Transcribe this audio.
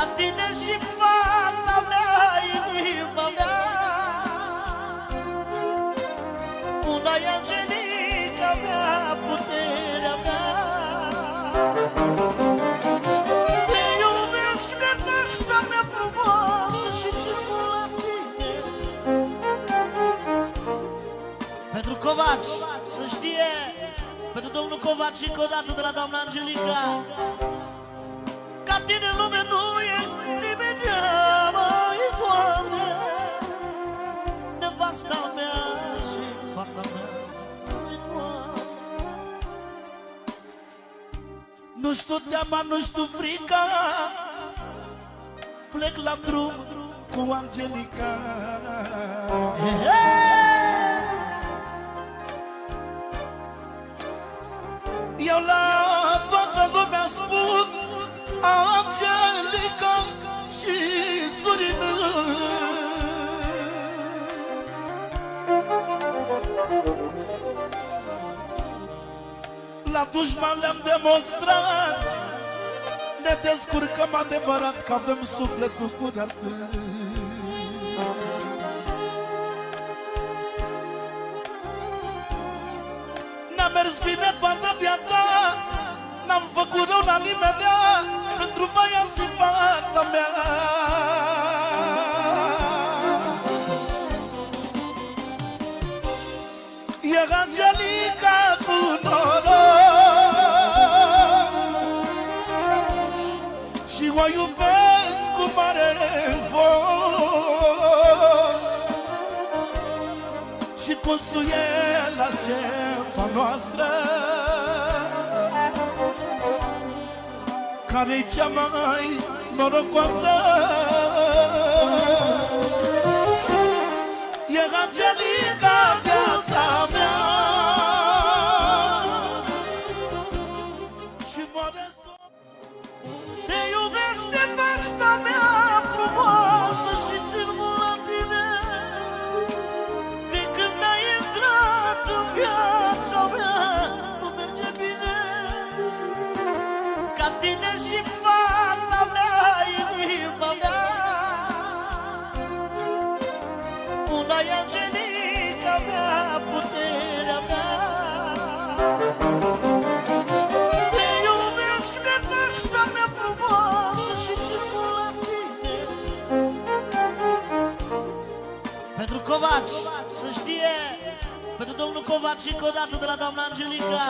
ca tine și fata mea, inima mea. Una-i Angelica mea, puterea mea. Te iubesc, nevasta mea frumoasă, și țin mult la tine. Pentru Covaci, să știe, pentru domnul Covaci încă o dată de la doamna Angelica. Ca tine în lume nu e nimeni, mai Doamne. Nevasta mea și fata mea, mai Doamne. Nu știu teama, nu știu frica, plec la drum cu Angelica. Eu la toată lumea spun Angelica și Sorină. La dușman le-am demonstrat, ne descurcăm adevărat că avem sufletul curat. N-a mers bine toată viața, n-am făcut rău la nimeni, pentru baia și fata mea. E Angelica cu noroc și o iubesc cu mare foc. Și Consuela, șefa noastră, care-i cea mai norocoasă. E Angelica, viața mea, și moare să... Te iubesc, nevasta mea frumoasă, și țin mult la tine. De când ai intrat în viața mea, nu merge bine. Ca tine și fata mea, inima mea. Una-i Angelica mea, puterea mea. Te iubesc, nevasta mea frumoasă, și țin mult la tine. Pentru Covaci, să știe, pentru domnul Covaci încă o dată de la doamna Angelica.